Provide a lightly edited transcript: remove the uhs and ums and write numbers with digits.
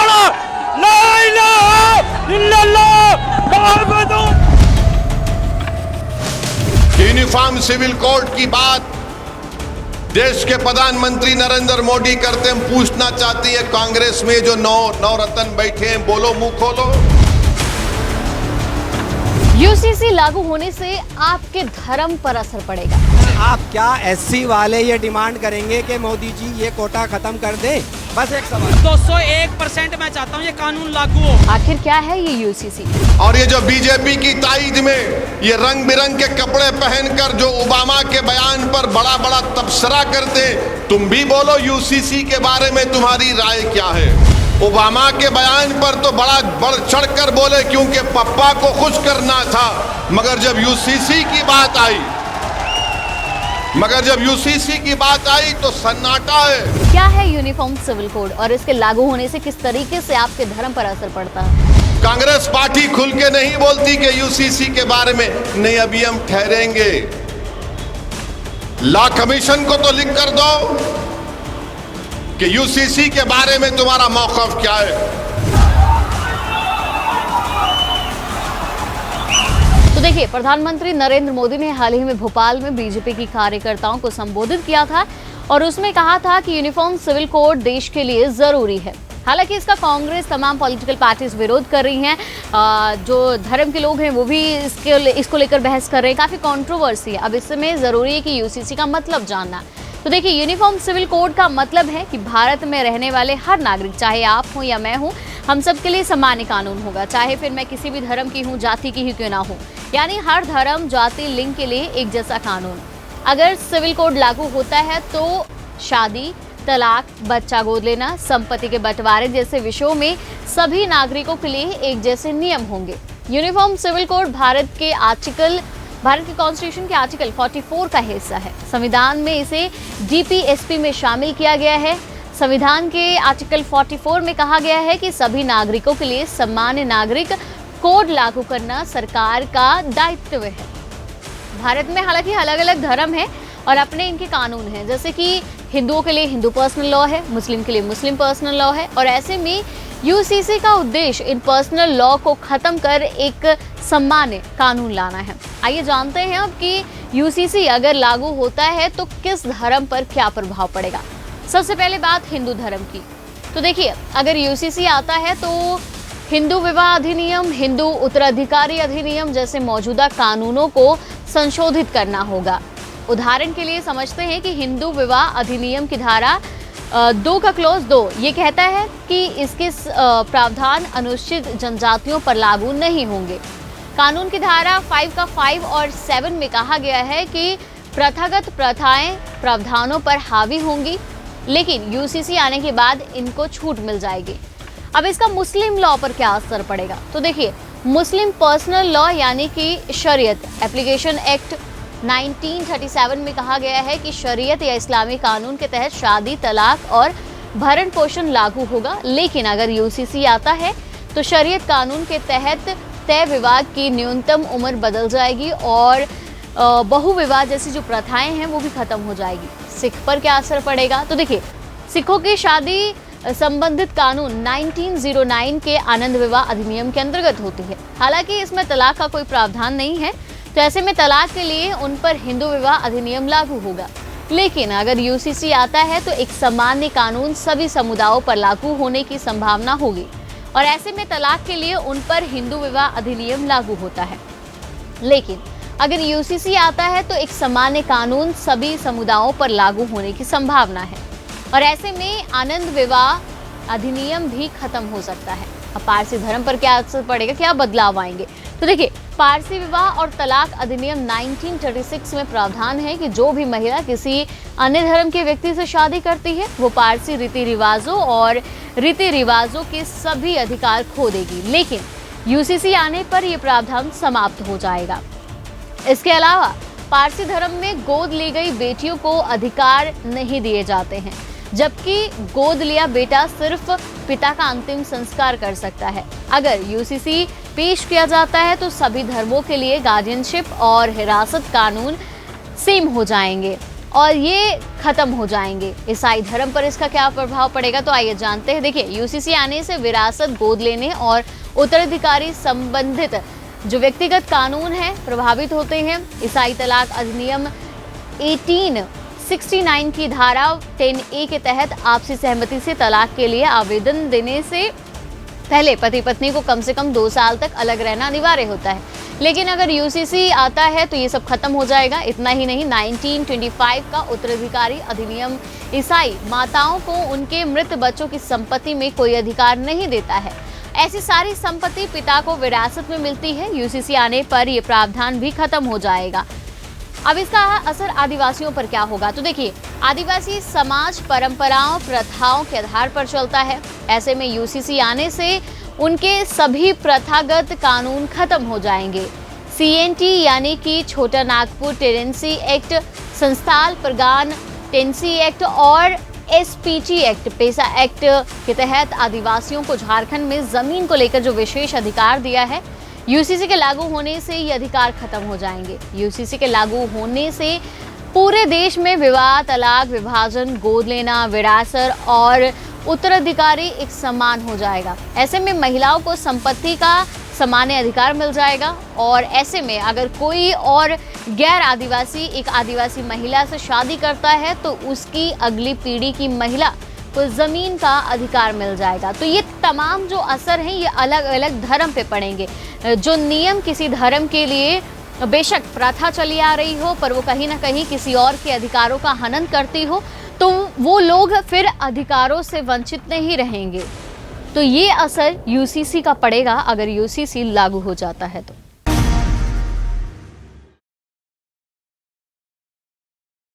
पड़ा, ला इलाहा इल्लल्लाह मुहम्मदुर। यूनिफॉर्म सिविल कोड की बात देश के प्रधानमंत्री नरेंद्र मोदी करते हम पूछना चाहती है कांग्रेस में जो नौ रत्न बैठे हैं, बोलो मुंह खोलो। यूसीसी लागू होने से आपके धर्म पर असर पड़ेगा। आप क्या एससी वाले ये डिमांड करेंगे कि मोदी जी ये कोटा खत्म कर दें? बस एक सवाल। 201% मैं चाहता हूँ ये कानून लागू हो। आखिर क्या है ये यूसीसी? और ये जो बीजेपी की ताईद में ये रंग बिरंग के कपड़े पहनकर जो ओबामा के बयान पर बड़ा बड़ा तबसरा करते, तुम भी बोलो यूसीसी के बारे में तुम्हारी राय क्या है? ओबामा के बयान पर तो बड़ा बढ़ चढ़कर बोले क्योंकि पप्पा को खुश करना था, मगर जब यूसीसी की बात आई तो सन्नाटा है। क्या है यूनिफॉर्म सिविल कोड और इसके लागू होने से किस तरीके से आपके धर्म पर असर पड़ता है? कांग्रेस पार्टी खुल के नहीं बोलती कि यूसीसी के बारे में, नहीं अभी हम ठहरेंगे। लॉ कमीशन को तो लिख कर दो कि यूसीसी के बारे में तुम्हारा मौक़िफ़ क्या है। तो देखिए, प्रधानमंत्री नरेंद्र मोदी ने हाल ही में भोपाल में बीजेपी की कार्यकर्ताओं को संबोधित किया था और उसमें कहा था कि यूनिफॉर्म सिविल कोड देश के लिए जरूरी है। हालांकि इसका कांग्रेस, तमाम पॉलिटिकल पार्टीज विरोध कर रही हैं। जो धर्म के लोग हैं वो भी इसको लेकर बहस कर रहे हैं। काफी कंट्रोवर्सी है। अब इसमें जरूरी है कि यूसीसी का मतलब जानना। तो देखिए, यूनिफॉर्म सिविल कोड का मतलब है कि भारत में रहने वाले हर नागरिक, चाहे आप हो या मैं हूं, हम सब के लिए सामान्य कानून होगा, चाहे फिर मैं किसी भी धर्म की हूं, जाति की ही क्यों ना हो। यानी हर धर्म, जाति, लिंग के लिए एक जैसा कानून। अगर सिविल कोड लागू होता है तो शादी, तलाक, बच्चा गोद लेना, संपत्ति के बंटवारे जैसे विषयों में सभी नागरिकों के लिए एक जैसे नियम होंगे। यूनिफॉर्म सिविल कोड भारत के कॉन्स्टिट्यूशन के आर्टिकल 44 का हिस्सा है। संविधान में इसे डीपीएसपी में शामिल किया गया है। संविधान के आर्टिकल 44 में कहा गया है कि सभी नागरिकों के लिए सामान्य नागरिक कोड लागू करना सरकार का दायित्व है। भारत में हालांकि अलग अलग धर्म है और अपने इनके कानून हैं, जैसे कि हिंदुओं के लिए हिंदू पर्सनल लॉ है, मुस्लिम के लिए मुस्लिम पर्सनल लॉ है। और ऐसे में यूसीसी का उद्देश्य इन पर्सनल लॉ को खत्म कर एक सामान्य कानून लाना है। आइए जानते हैं अब कि यूसीसी अगर लागू होता है तो किस धर्म पर क्या प्रभाव पड़ेगा। सबसे पहले बात हिंदू धर्म की। तो देखिए, अगर यूसीसी आता है तो हिंदू विवाह अधिनियम, हिंदू उत्तराधिकारी अधिनियम जैसे मौजूदा कानूनों को संशोधित करना होगा। उदाहरण के लिए समझते हैं कि हिंदू विवाह अधिनियम की धारा 2 का क्लॉज 2 ये कहता है कि इसके प्रावधान अनुसूचित जनजातियों पर लागू नहीं होंगे। कानून की धारा 5 का 5 और 7 में कहा गया है कि प्रथागत प्रथाएं प्रावधानों पर हावी होंगी, लेकिन यूसीसी आने के बाद इनको छूट मिल जाएगी। अब इसका मुस्लिम लॉ पर क्या असर पड़ेगा? तो देखिए, मुस्लिम पर्सनल लॉ यानी कि शरीयत एप्लीकेशन एक्ट 1937 में कहा गया है कि शरीयत या इस्लामी कानून के तहत शादी, तलाक और भरण पोषण लागू होगा। लेकिन अगर यूसीसी आता है तो शरीयत कानून के तहत तय विवाह की न्यूनतम उम्र बदल जाएगी और बहु विवाह जैसी जो प्रथाएं हैं वो भी खत्म हो जाएगी। सिख पर क्या असर पड़ेगा? तो देखिए, सिखों की शादी संबंधित कानून 1909 के आनंद विवाह अधिनियम के अंतर्गत होती है। हालांकि इसमें तलाक का कोई प्रावधान नहीं है, तो ऐसे में तलाक के लिए उन पर हिंदू विवाह अधिनियम लागू होगा। लेकिन अगर यूसीसी आता है तो एक सामान्य कानून सभी समुदायों पर लागू होने की संभावना होगी और ऐसे में तलाक के लिए उन पर हिंदू विवाह अधिनियम लागू होता है। लेकिन अगर यूसीसी आता है तो एक सामान्य कानून सभी समुदायों पर लागू होने की संभावना है और ऐसे में आनंद विवाह अधिनियम भी खत्म हो सकता है। अब पारसी धर्म पर क्या असर पड़ेगा, क्या बदलाव आएंगे? तो देखिए, पारसी विवाह और तलाक अधिनियम 1936 में प्रावधान है कि जो भी महिला किसी अन्य धर्म के व्यक्ति से शादी करती है वो पारसी रीति रिवाजों के सभी अधिकार खो देगी। लेकिन यूसीसी आने पर यह प्रावधान समाप्त हो जाएगा। इसके अलावा पारसी धर्म में गोद ली गई बेटियों को अधिकार नहीं दिए जाते हैं, जबकि गोद लिया बेटा सिर्फ पिता का अंतिम संस्कार कर सकता है। अगर यूसीसी पेश किया जाता है तो सभी धर्मों के लिए गार्डियनशिप और हिरासत कानून सेम हो जाएंगे। और ये खत्म हो जाएंगे। ईसाई धर्म पर इसका क्या प्रभाव पड़ेगा, तो आइए जानते हैं। देखिए, यूसीसी आने से विरासत, गोद लेने और उत्तराधिकारी संबंधित जो व्यक्तिगत कानून है प्रभावित होते हैं। ईसाई तलाक अधिनियम 1869 की धारा 10A के तहत आपसी सहमति से तलाक के लिए आवेदन देने से पहले पति पत्नी को कम से कम 2 साल तक अलग रहना अनिवार्य होता है। लेकिन अगर यूसीसी आता है तो ये सब खत्म हो जाएगा। इतना ही नहीं, 1925 का उत्तराधिकारी अधिनियम ईसाई माताओं को उनके मृत बच्चों की संपत्ति में कोई अधिकार नहीं देता है। ऐसी सारी संपत्ति पिता को विरासत में मिलती है। यूसीसी आने पर यह प्रावधान भी खत्म हो जाएगा। अब इसका असर आदिवासियों पर क्या होगा, तो देखिए, आदिवासी समाज परंपराओं, प्रथाओं के आधार पर चलता है। ऐसे में यूसीसी आने से उनके सभी प्रथागत कानून खत्म हो जाएंगे। CNT यानी कि Chota Nagpur tenancy act, Santhal Pargana tenancy act और SPT एक्ट, पेसा एक्ट के तहत आदिवासियों को झारखंड में जमीन को लेकर जो विशेष अधिकार दिया है, यूसीसी के लागू होने से ये अधिकार खत्म हो जाएंगे। यूसीसी के लागू होने से पूरे देश में विवाह, तलाक, विभाजन, गोद लेना, विरासत और उत्तराधिकारी एक समान हो जाएगा। ऐसे में महिलाओं को संपत्ति का सामान्य अधिकार मिल जाएगा। और ऐसे में अगर कोई और गैर आदिवासी एक आदिवासी महिला से शादी करता है तो उसकी अगली पीढ़ी की महिला को जमीन का अधिकार मिल जाएगा। तो ये तमाम जो असर हैं ये अलग अलग धर्म पे पड़ेंगे। जो नियम किसी धर्म के लिए बेशक प्रथा चली आ रही हो, पर वो कहीं ना कहीं किसी और के अधिकारों का हनन करती हो, तो वो लोग फिर अधिकारों से वंचित नहीं रहेंगे। तो ये असर यूसीसी का पड़ेगा अगर यूसीसी लागू हो जाता है तो।